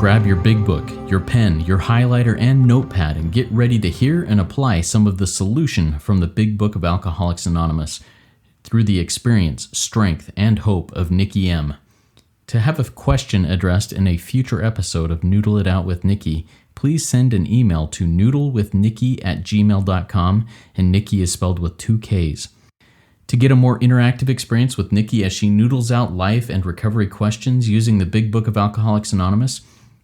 grab your big book, your pen, your highlighter, and notepad and get ready to hear and apply some of the solution from the Big Book of Alcoholics Anonymous through the experience, strength, and hope of Nikki M. To have a question addressed in a future episode of Noodle It Out with Nikki, please send an email to noodlewithnikki@gmail.com, and Nikki is spelled with 2 Ks. To get a more interactive experience with Nikki as she noodles out life and recovery questions using the Big Book of Alcoholics Anonymous,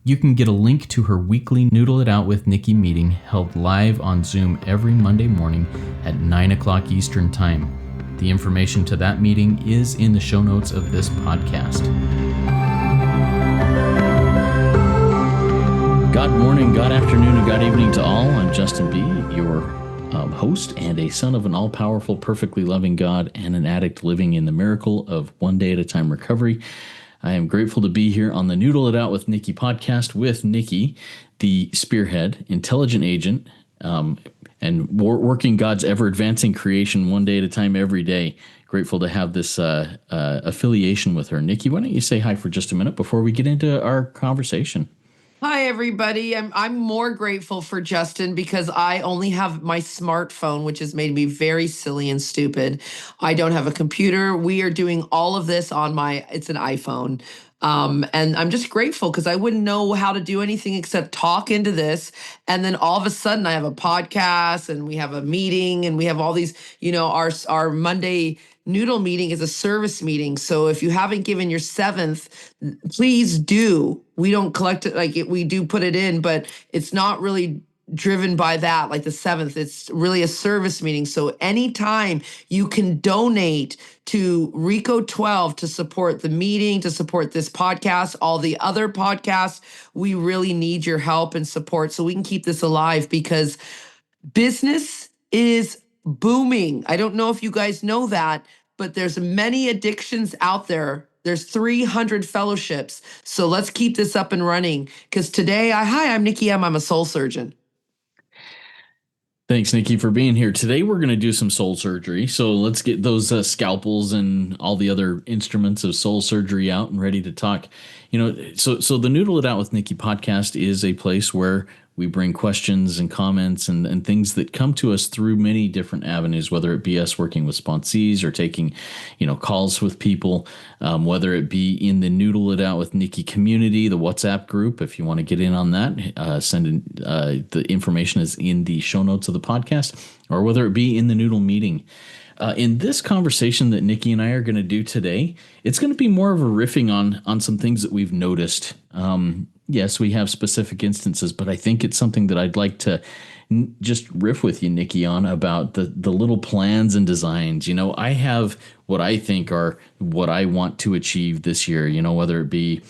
you can get a link to her weekly Noodle It Out with Nikki meeting held live on Zoom every Monday morning at 9 o'clock Eastern Time. The information to that meeting is in the show notes of this podcast. God morning, God afternoon, and God evening to all. I'm Justin B., your host and a son of an all-powerful, perfectly loving God and an addict living in the miracle of one day at a time recovery. I am grateful to be here on the Noodle It Out with Nikki podcast with Nikki, the spearhead, intelligent agent, and working God's ever-advancing creation one day at a time every day. Grateful to have this affiliation with her. Nikki, why don't you say hi for just a minute before we get into our conversation? Hi, everybody. I'm more grateful for Justin because I only have my smartphone, which has made me very silly and stupid. I don't have a computer. We are doing all of this on it's an iPhone. And I'm just grateful because I wouldn't know how to do anything except talk into this. And then all of a sudden I have a podcast and we have a meeting and we have all these, our Monday Noodle meeting is a service meeting. So if you haven't given your 7th, please do. We don't collect it we do put it in, but it's not really driven by that, like the 7th. It's really a service meeting. So anytime you can donate to Rico 12 to support the meeting, to support this podcast, all the other podcasts, we really need your help and support so we can keep this alive because business is booming. I don't know if you guys know that, but there's many addictions out there. There's 300 fellowships. So let's keep this up and running because today, I'm Nikki M. I'm a soul surgeon. Thanks, Nikki, for being here. Today, we're going to do some soul surgery. So let's get those scalpels and all the other instruments of soul surgery out and ready to talk. So the Noodle It Out with Nikki podcast is a place where we bring questions and comments and things that come to us through many different avenues, whether it be us working with sponsees or taking, calls with people, whether it be in the Noodle It Out with Nikki community, the WhatsApp group. If you want to get in on that, send in, the information is in the show notes of the podcast, or whether it be in the Noodle meeting. In this conversation that Nikki and I are going to do today, it's going to be more of a riffing on some things that we've noticed. Yes, we have specific instances, but I think it's something that I'd like to just riff with you, Nikki, on about the little plans and designs. I have what I think are what I want to achieve this year, whether it be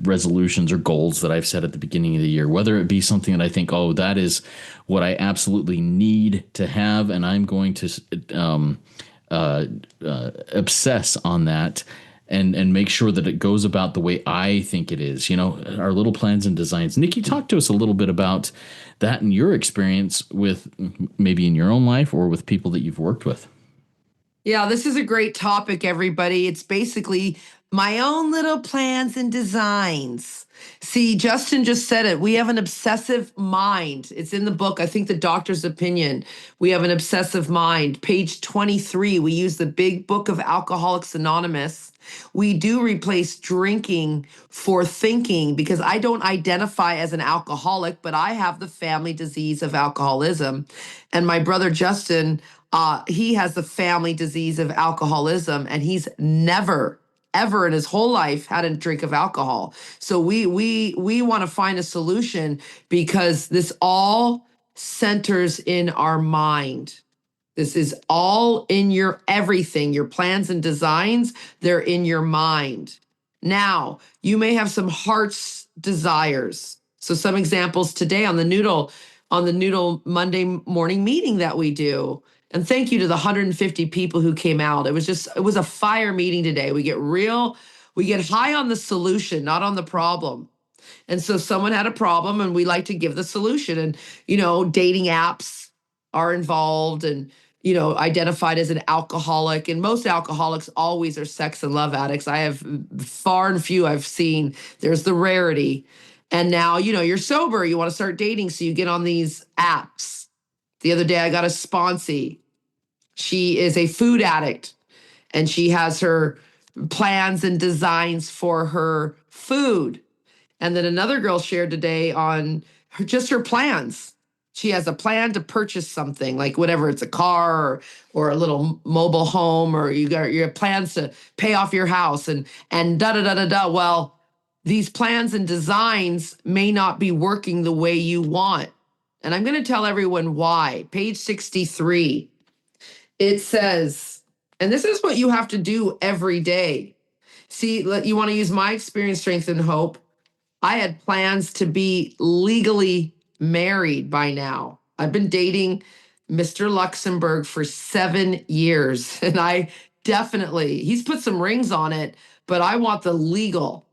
resolutions or goals that I've set at the beginning of the year, whether it be something that I think, that is what I absolutely need to have, and I'm going to obsess on that and make sure that it goes about the way I think it is, our little plans and designs. Nikki, talk to us a little bit about that and your experience with maybe in your own life or with people that you've worked with. Yeah, this is a great topic, everybody. It's basically my own little plans and designs. See, Justin just said it. We have an obsessive mind. It's in the book. I think The Doctor's Opinion. We have an obsessive mind. Page 23, we use the Big Book of Alcoholics Anonymous. We do replace drinking for thinking because I don't identify as an alcoholic, but I have the family disease of alcoholism. And my brother Justin, he has the family disease of alcoholism, and he's never, ever in his whole life had a drink of alcohol. So we want to find a solution because this all centers in our mind. This is all in your everything, your plans and designs, they're in your mind. Now, you may have some heart's desires. So some examples today on the Noodle Monday morning meeting that we do. And thank you to the 150 people who came out. It was a fire meeting today. We get high on the solution, not on the problem. And so someone had a problem and we like to give the solution. And, dating apps are involved and, identified as an alcoholic. And most alcoholics always are sex and love addicts. I have far and few I've seen. There's the rarity. And now, you're sober, you want to start dating, so you get on these apps. The other day I got a sponsee. She is a food addict, and she has her plans and designs for her food. And then another girl shared today on just her plans. She has a plan to purchase something, like whatever, it's a car or a little mobile home, or you got your plans to pay off your house and da da da da da. Well, these plans and designs may not be working the way you want. And I'm going to tell everyone why. Page 63, it says, and this is what you have to do every day. See, you want to use my experience, strength, and hope. I had plans to be legally married by now. I've been dating Mr. Luxembourg for 7 years, and he's put some rings on it, but I want the legal.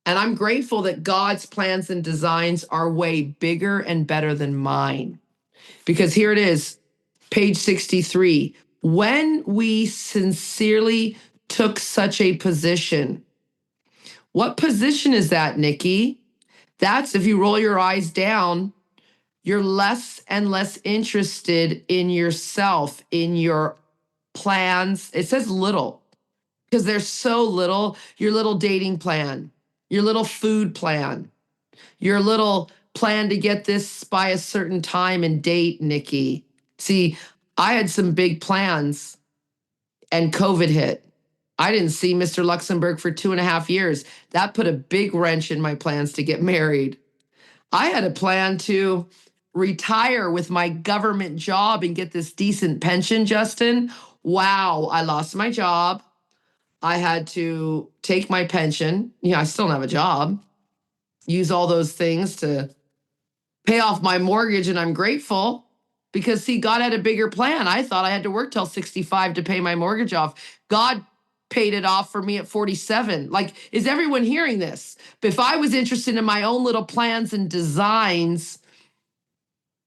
And I'm grateful that God's plans and designs are way bigger and better than mine. Because here it is, page 63. When we sincerely took such a position. What position is that, Nikki? That's if you roll your eyes down, you're less and less interested in yourself, in your plans. It says little because there's so little. Your little dating plan, your little food plan, your little plan to get this by a certain time and date, Nikki. See, I had some big plans and COVID hit. I didn't see Mr. Luxembourg for 2.5 years. That put a big wrench in my plans to get married. I had a plan to retire with my government job and get this decent pension, Justin. Wow, I lost my job. I had to take my pension. I still don't have a job. Use all those things to pay off my mortgage, and I'm grateful because, see, God had a bigger plan. I thought I had to work till 65 to pay my mortgage off. God paid it off for me at 47. Like, is everyone hearing this? If I was interested in my own little plans and designs,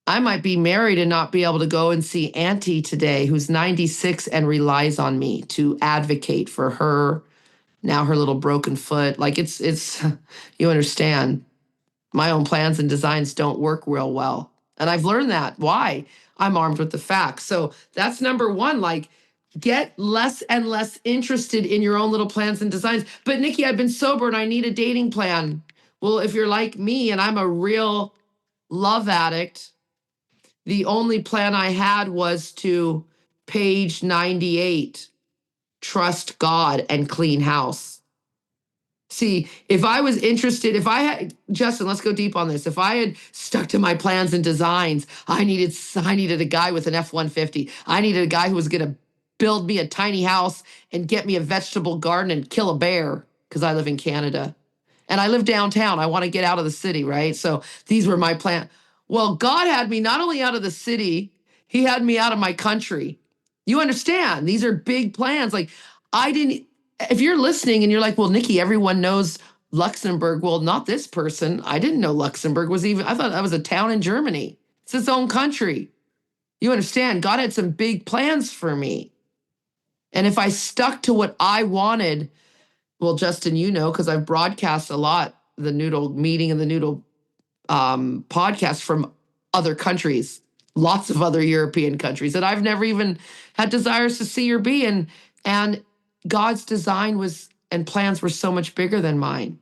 I might be married and not be able to go and see Auntie today, who's 96 and relies on me to advocate for her, now her little broken foot. Like, it's you understand, my own plans and designs don't work real well. And I've learned that. Why? I'm armed with the facts. So that's number one, like, get less and less interested in your own little plans and designs. But Nikki, I've been sober and I need a dating plan. Well, if you're like me and I'm a real love addict, the only plan I had was to page 98, trust God and clean house. See, if I was interested, Justin, let's go deep on this. If I had stuck to my plans and designs, I needed a guy with an F-150. I needed a guy who was going to build me a tiny house and get me a vegetable garden and kill a bear because I live in Canada. And I live downtown. I want to get out of the city, right? So these were my plans. Well, God had me not only out of the city, he had me out of my country. You understand? These are big plans. Like, if you're listening and you're like, well, Nikki, everyone knows Luxembourg. Well, not this person. I didn't know Luxembourg I thought that was a town in Germany. It's its own country. You understand? God had some big plans for me. And if I stuck to what I wanted, well, Justin, because I've broadcast a lot, the Noodle meeting and the Noodle podcast from other countries, lots of other European countries that I've never even had desires to see or be in. And God's design and plans were so much bigger than mine.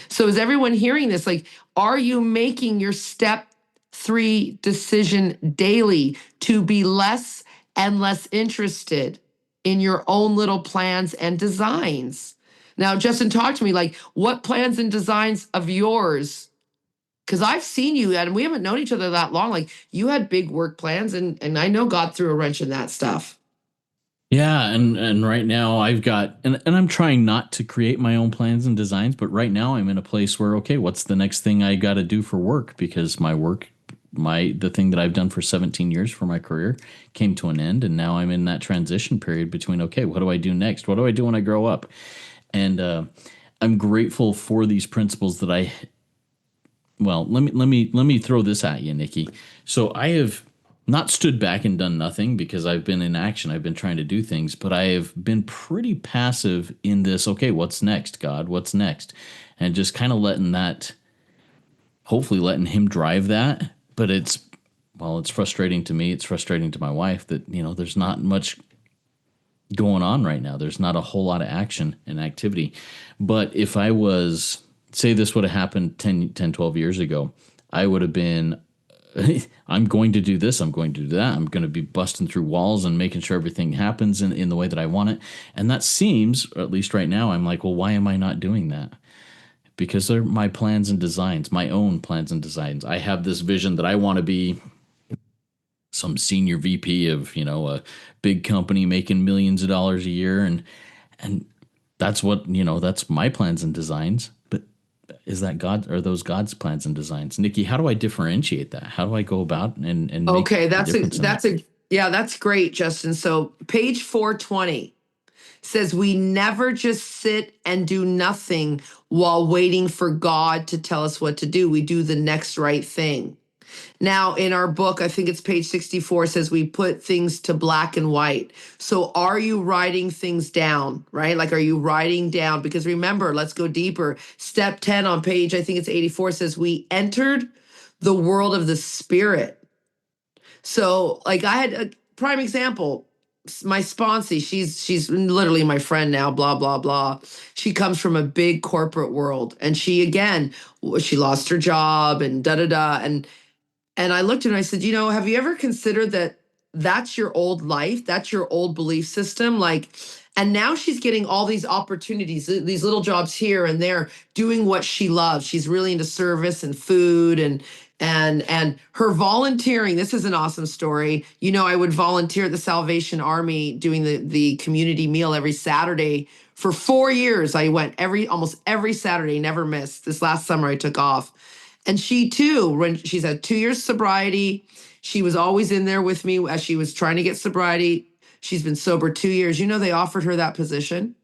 So is everyone hearing this? Like, are you making your step 3 decision daily to be less and less interested in your own little plans and designs? Now, Justin, talk to me, like, what plans and designs of yours? Because I've seen you, and we haven't known each other that long. Like, you had big work plans, and I know God threw a wrench in that stuff. Yeah, and right now I've got, and I'm trying not to create my own plans and designs, but right now I'm in a place where, okay, what's the next thing I got to do for work? Because the thing that I've done for 17 years for my career came to an end, and now I'm in that transition period between, okay, what do I do next? What do I do when I grow up? And I'm grateful for these principles that well, let me throw this at you, Nikki. So I have not stood back and done nothing because I've been in action. I've been trying to do things, but I have been pretty passive in this. Okay, what's next, God? What's next? And just kind of letting that hopefully letting him drive that. But it's frustrating to me. It's frustrating to my wife that, there's not much going on right now. There's not a whole lot of action and activity. But if I was, say this would have happened 12 years ago, I would have been, I'm going to do this. I'm going to do that. I'm going to be busting through walls and making sure everything happens in the way that I want it. And that seems, or at least right now, I'm like, well, why am I not doing that? Because they're my plans and designs, my own plans and designs. I have this vision that I want to be some senior VP of, a big company making millions of dollars a year. And that's what, that's my plans and designs. But is that God, are those God's plans and designs? Nikki, how do I differentiate that? How do I go about and make Okay, a difference in that? yeah, that's great, Justin. So page 420 says we never just sit and do nothing while waiting for God to tell us what to do. We do the next right thing. Now, in our book, I think it's page 64, says we put things to black and white. So are you writing things down, right? Like, are you writing down? Because remember, let's go deeper. Step 10 on page, I think it's 84, says we entered the world of the spirit. So like I had a prime example, my sponsee, she's literally my friend now, blah, blah, blah. She comes from a big corporate world. And she, again, she lost her job and da, da, da. And I looked at her and I said, have you ever considered that that's your old life? That's your old belief system? Like, and now she's getting all these opportunities, these little jobs here and there, doing what she loves. She's really into service and food and her volunteering. This is an awesome story. I would volunteer at the Salvation Army doing the community meal every Saturday. For 4 years, I went almost every Saturday, never missed. This last summer I took off. And she too, when she's had 2 years sobriety, she was always in there with me as she was trying to get sobriety. She's been sober 2 years. They offered her that position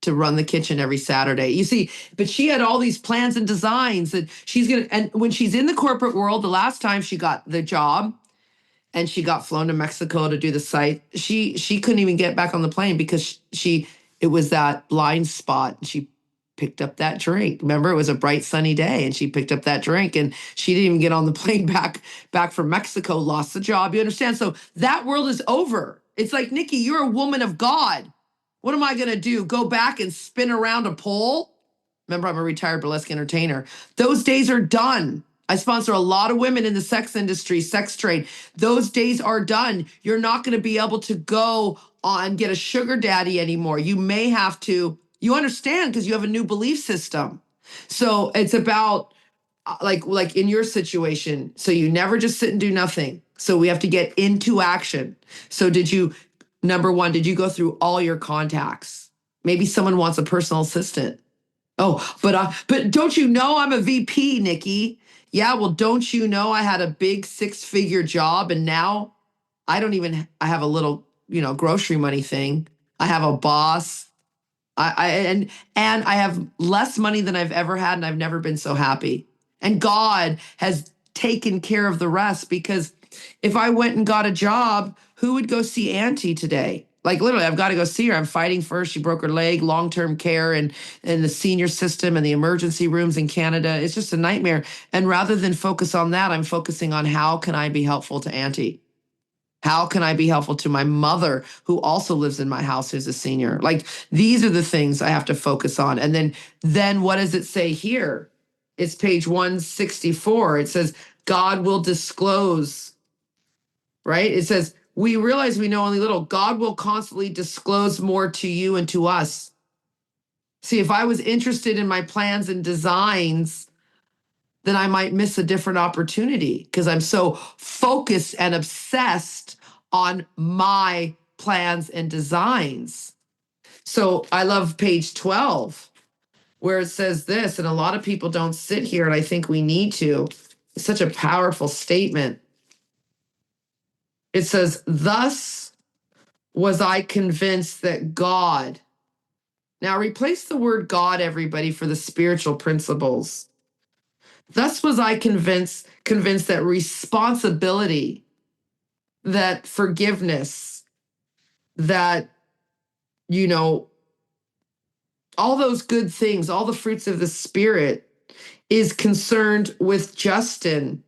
to run the kitchen every Saturday. You see, but she had all these plans and designs that she's going to, and when she's in the corporate world, the last time she got the job and she got flown to Mexico to do the site, she couldn't even get back on the plane because it was that blind spot. She picked up that drink. Remember, it was a bright sunny day and she picked up that drink and she didn't even get on the plane back from Mexico, lost the job. You understand? So that world is over. It's like, Nikki, you're a woman of God. What am I going to do? Go back and spin around a pole? Remember, I'm a retired burlesque entertainer. Those days are done. I sponsor a lot of women in the sex industry, sex trade. Those days are done. You're not going to be able to go on get a sugar daddy anymore. You may have to, you understand, because you have a new belief system. So it's about like in your situation. So you never just sit and do nothing. So we have to get into action. So number one, did you go through all your contacts? Maybe someone wants a personal assistant. Oh, but don't you know I'm a VP, Nikki? Yeah, well, don't you know I had a big 6-figure job and now I have a little, grocery money thing. I have a boss. And I have less money than I've ever had and I've never been so happy. And God has taken care of the rest, because if I went and got a job, who would go see Auntie today? Like, literally, I've got to go see her. I'm fighting for her. She broke her leg, long-term care and the senior system and the emergency rooms in Canada. It's just a nightmare. And rather than focus on that, I'm focusing on how can I be helpful to Auntie? How can I be helpful to my mother, who also lives in my house, who's a senior? Like, these are the things I have to focus on. And then what does it say here? It's page 164. It says, God will disclose, right? It says, we realize we know only little. God will constantly disclose more to you and to us. See, if I was interested in my plans and designs, then I might miss a different opportunity because I'm so focused and obsessed on my plans and designs. So I love page 12, where it says this, and a lot of people don't sit here, and I think we need to. It's such a powerful statement. It says, thus was I convinced that God. Now replace the word God, everybody, for the spiritual principles. Thus was I convinced that responsibility, that forgiveness, that, all those good things, all the fruits of the Spirit is concerned with Justin,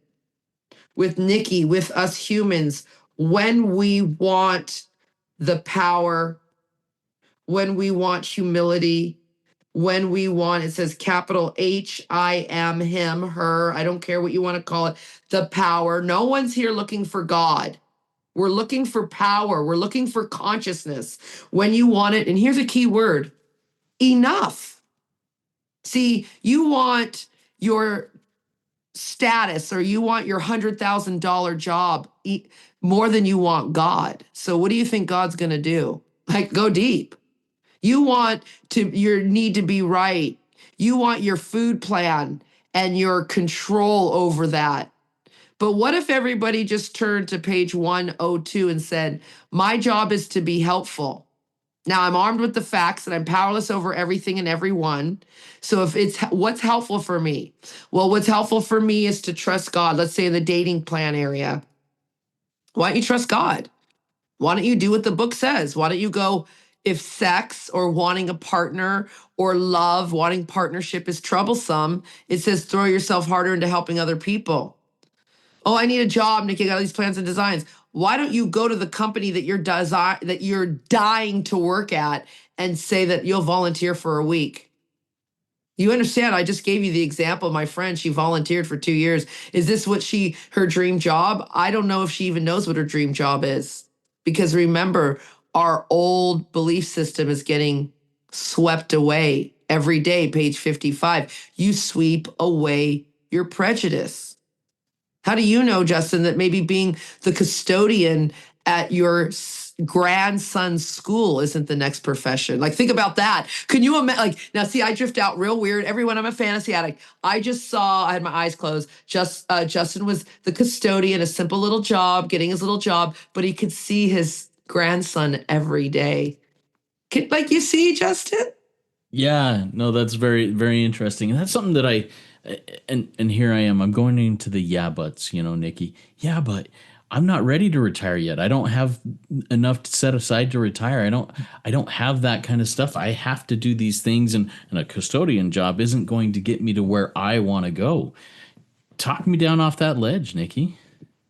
with Nikki, with us humans, when we want the power, when we want humility, when we want, it says capital H, I am, him, her, I don't care what you want to call it, the power. No one's here looking for God. We're looking for power. We're looking for consciousness. When you want it, and here's a key word, enough. See, you want your status or you want your $100,000 job more than you want God. So what do you think God's going to do? Like, go deep. You want your need to be right. You want your food plan and your control over that. But what if everybody just turned to page 102 and said, my job is to be helpful. Now I'm armed with the facts and I'm powerless over everything and everyone. So if it's what's helpful for me? Well, what's helpful for me is to trust God. Let's say in the dating plan area. Why don't you trust God? Why don't you do what the book says? Why don't you go, if sex or wanting a partner or love, wanting partnership is troublesome, it says throw yourself harder into helping other people. Oh, I need a job, Nikki, I got all these plans and designs. Why don't you go to the company that you're dying to work at and say that you'll volunteer for a week? You understand? I just gave you the example of my friend. She volunteered for 2 years. Is this her dream job? I don't know if she even knows what her dream job is. Because remember, our old belief system is getting swept away every day, page 55. You sweep away your prejudice. How do you know, Justin, that maybe being the custodian at your grandson's school isn't the next profession? Like, think about that. Can you imagine? Like, now, see, I drift out real weird. Everyone, I'm a fantasy addict. I just saw, I had my eyes closed. Justin was the custodian, a simple little job, getting his little job, but he could see his grandson every day. Like, you see, Justin? Yeah, no, that's very, very interesting. And that's something that and here I am, I'm going into the yeah buts, Nikki. Yeah, but I'm not ready to retire yet. I don't have enough to set aside to retire. I don't have that kind of stuff. I have to do these things, and a custodian job isn't going to get me to where I want to go. Talk me down off that ledge, Nikki.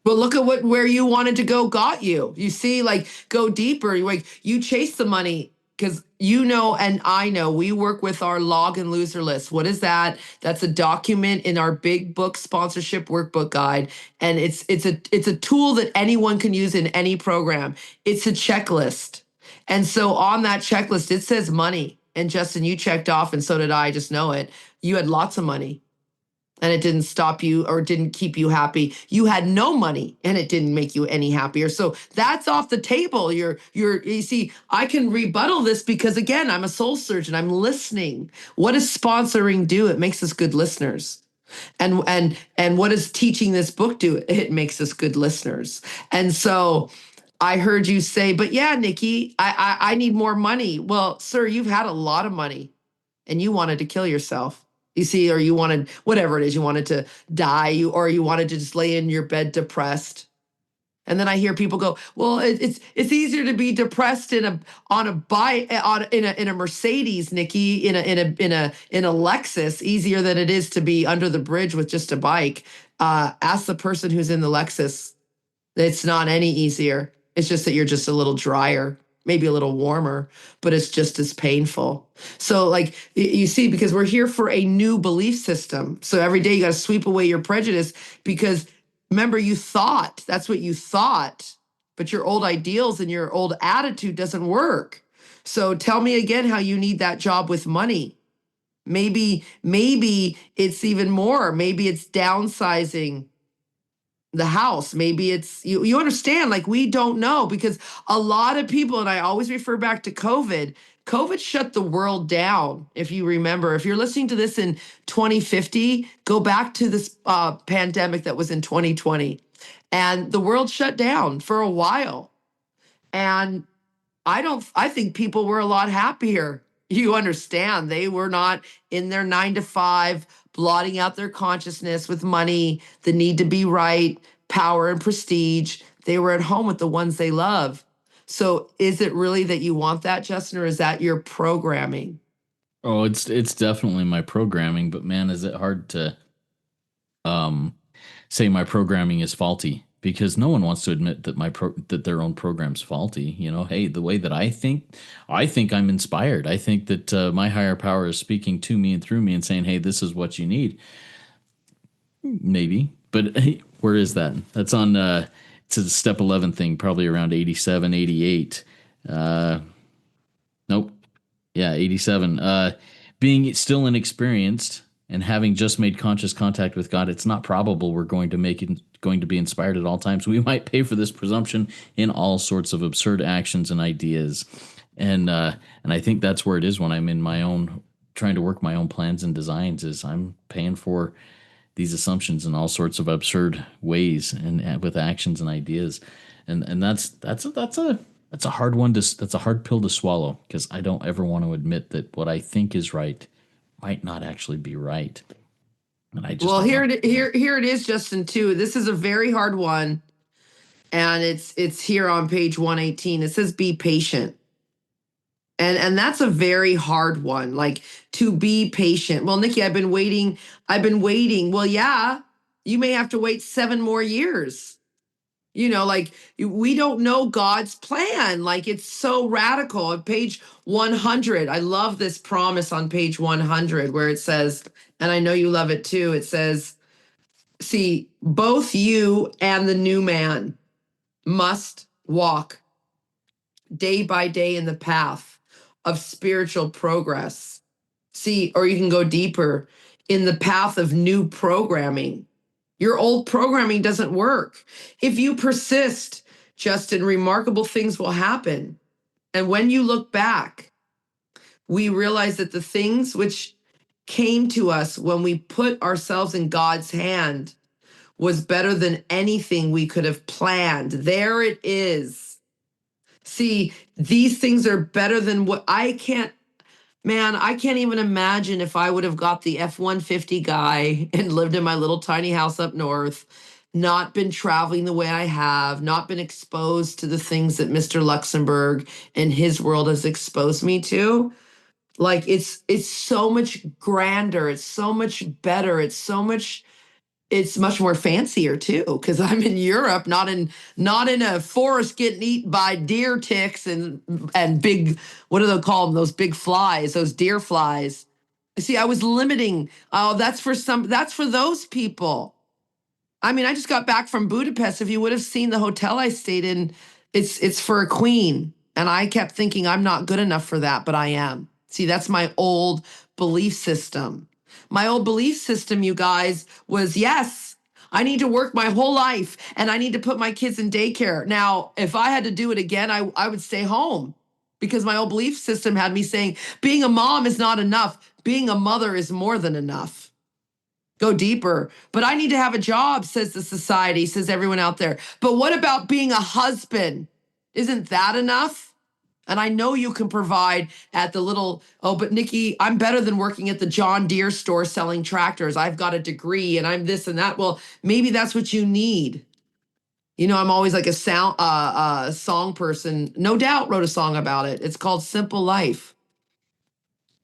Well, look at where you wanted to go got you. You see, like, go deeper. You chase the money because and I know we work with our log and loser list. What is that? That's a document in our big book sponsorship workbook guide, and it's a tool that anyone can use in any program. It's a checklist, and so on that checklist it says money. And Justin, you checked off, and so did I. Just know it. You had lots of money. And it didn't stop you or didn't keep you happy. You had no money and it didn't make you any happier. So that's off the table. You see, I can rebuttal this because again, I'm a soul surgeon. I'm listening. What does sponsoring do? It makes us good listeners. And what does teaching this book do? It makes us good listeners. And so I heard you say, but yeah, Nikki, I need more money. Well, sir, you've had a lot of money and you wanted to kill yourself. You see, or you wanted, whatever it is, you wanted to die, or you wanted to just lay in your bed depressed. And then I hear people go, well, it's easier to be depressed in a Mercedes, Nikki, in a Lexus, easier than it is to be under the bridge with just a bike. Ask the person who's in the Lexus. It's not any easier. It's just that you're just a little drier, maybe a little warmer, but it's just as painful. So like you see, because we're here for a new belief system. So every day you got to sweep away your prejudice because remember that's what you thought, but your old ideals and your old attitude doesn't work. So tell me again how you need that job with money. Maybe it's even more. Maybe it's downsizing the house. Maybe it's you understand, like we don't know because a lot of people, and I always refer back to COVID shut the world down. If you remember, if you're listening to this in 2050, go back to this pandemic that was in 2020 and the world shut down for a while. And I think people were a lot happier. You understand, they were not in their 9 to 5 blotting out their consciousness with money, the need to be right, power and prestige. They were at home with the ones they love. So is it really that you want that, Justin, or is that your programming? Oh, it's definitely my programming, but man, is it hard to um say my programming is faulty because no one wants to admit that that their own program's faulty. Hey, the way that I think I'm inspired. I think that my higher power is speaking to me and through me and saying, "Hey, this is what you need." Maybe, but hey, where is that? That's on it's a step 11 thing, probably around 87, 88. Uh nope. Yeah, 87. Being still inexperienced and having just made conscious contact with God, it's not probable we're going to be inspired at all times. We might pay for this presumption in all sorts of absurd actions and ideas. And I think that's where it is when I'm in my own trying to work my own plans and designs is I'm paying for these assumptions in all sorts of absurd ways and with actions and ideas. And that's a hard one that's a hard pill to swallow because I don't ever want to admit that what I think is right might not actually be right. And I just Well, don't know. here it is, Justin, too. This is a very hard one. And it's here on page 118. It says be patient. And that's a very hard one, like to be patient. Well, Nikki, I've been waiting. I've been waiting. Well, yeah, you may have to wait 7 more years. Like we don't know God's plan. Like it's so radical. On page 100, I love this promise on page 100 where it says, and I know you love it too. It says, see, both you and the new man must walk day by day in the path of spiritual progress. See, or you can go deeper in the path of new programming. Your old programming doesn't work. If you persist, Justin, remarkable things will happen. And when you look back, we realize that the things which came to us when we put ourselves in God's hand was better than anything we could have planned. There it is. See, these things are better than what I can't even imagine if I would have got the F-150 guy and lived in my little tiny house up north, not been traveling the way I have, not been exposed to the things that Mr. Luxembourg and his world has exposed me to. Like it's so much grander, it's so much better, it's much more fancier too because I'm in Europe, not in a forest getting eaten by deer ticks and big, what do they call them, those big flies, those deer flies. See, I was limiting. Oh, that's for those people. I mean, I just got back from Budapest. If you would have seen the hotel I stayed in, it's for a queen. And I kept thinking I'm not good enough for that, but I am. See, that's my old belief system. My old belief system, you guys, was yes, I need to work my whole life and I need to put my kids in daycare. Now, if I had to do it again, I would stay home because my old belief system had me saying being a mom is not enough. Being a mother is more than enough. Go deeper. But I need to have a job, says the society, says everyone out there. But what about being a husband? Isn't that enough? And I know you can provide at the little, oh, but Nikki, I'm better than working at the John Deere store selling tractors. I've got a degree and I'm this and that. Well, maybe that's what you need. I'm always like a song person. No Doubt wrote a song about it. It's called Simple Life.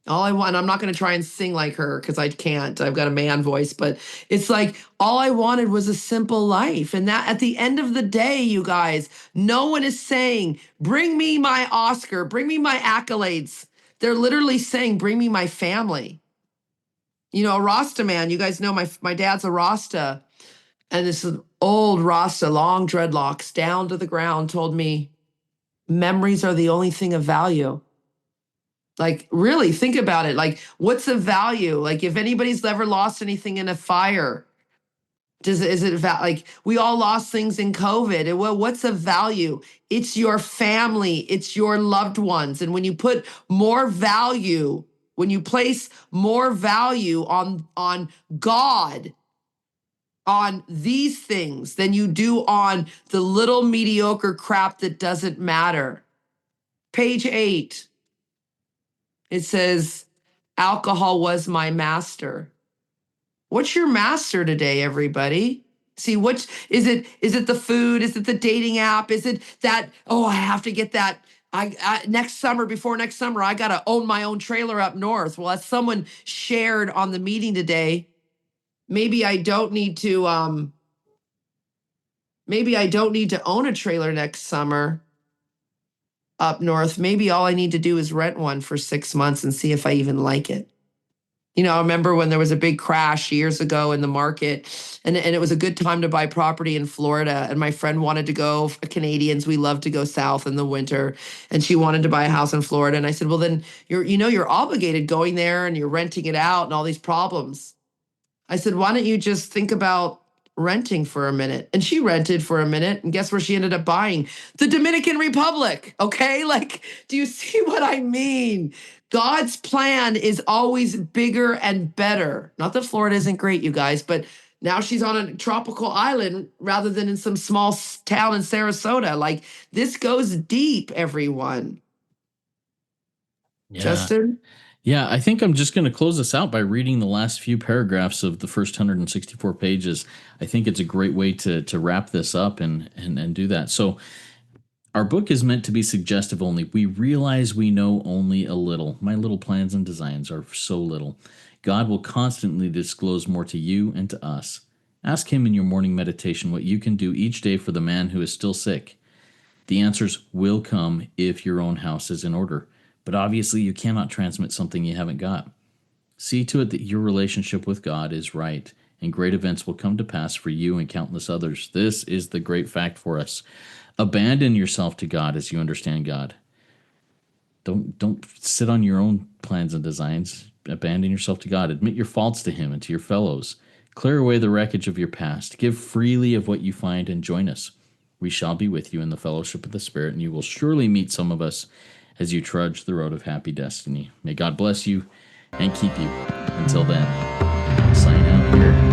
All I want, I'm not going to try and sing like her because I can't. I've got a man voice, but it's like all I wanted was a simple life. And that at the end of the day, you guys, no one is saying, bring me my Oscar, bring me my accolades. They're literally saying, bring me my family. A Rasta man, you guys know my dad's a Rasta. And this old Rasta, long dreadlocks down to the ground, told me, memories are the only thing of value. Like, really think about it. Like, what's the value? Like, if anybody's ever lost anything in a fire, is it like we all lost things in COVID? Well, what's the value? It's your family, it's your loved ones. And when you put more value, when you place more value on God, on these things than you do on the little mediocre crap that doesn't matter. Page 8. It says, alcohol was my master. What's your master today, everybody? See, what is it? Is it the food? Is it the dating app? Is it that, oh, I have to get that next summer, before next summer, I got to own my own trailer up north. Well, as someone shared on the meeting today, maybe I don't need to own a trailer next summer up north. Maybe all I need to do is rent one for 6 months and see if I even like it. I remember when there was a big crash years ago in the market, and it was a good time to buy property in Florida. And my friend wanted to go, Canadians, we love to go south in the winter. And she wanted to buy a house in Florida. And I said, well, then you're obligated going there and you're renting it out and all these problems. I said, why don't you just think about renting for a minute? And she rented for a minute. And guess where she ended up buying? The Dominican Republic. Okay. Like, do you see what I mean? God's plan is always bigger and better. Not that Florida isn't great, you guys, but now she's on a tropical island rather than in some small town in Sarasota. Like, this goes deep, everyone. Yeah. Justin? Yeah, I think I'm just going to close this out by reading the last few paragraphs of the first 164 pages. I think it's a great way to wrap this up and do that. So, our book is meant to be suggestive only. We realize we know only a little. My little plans and designs are so little. God will constantly disclose more to you and to us. Ask Him in your morning meditation what you can do each day for the man who is still sick. The answers will come if your own house is in order. But obviously, you cannot transmit something you haven't got. See to it that your relationship with God is right, and great events will come to pass for you and countless others. This is the great fact for us. Abandon yourself to God as you understand God. Don't sit on your own plans and designs. Abandon yourself to God. Admit your faults to Him and to your fellows. Clear away the wreckage of your past. Give freely of what you find and join us. We shall be with you in the fellowship of the Spirit, and you will surely meet some of us as you trudge the road of happy destiny. May God bless you and keep you. Until then, I'll sign out here.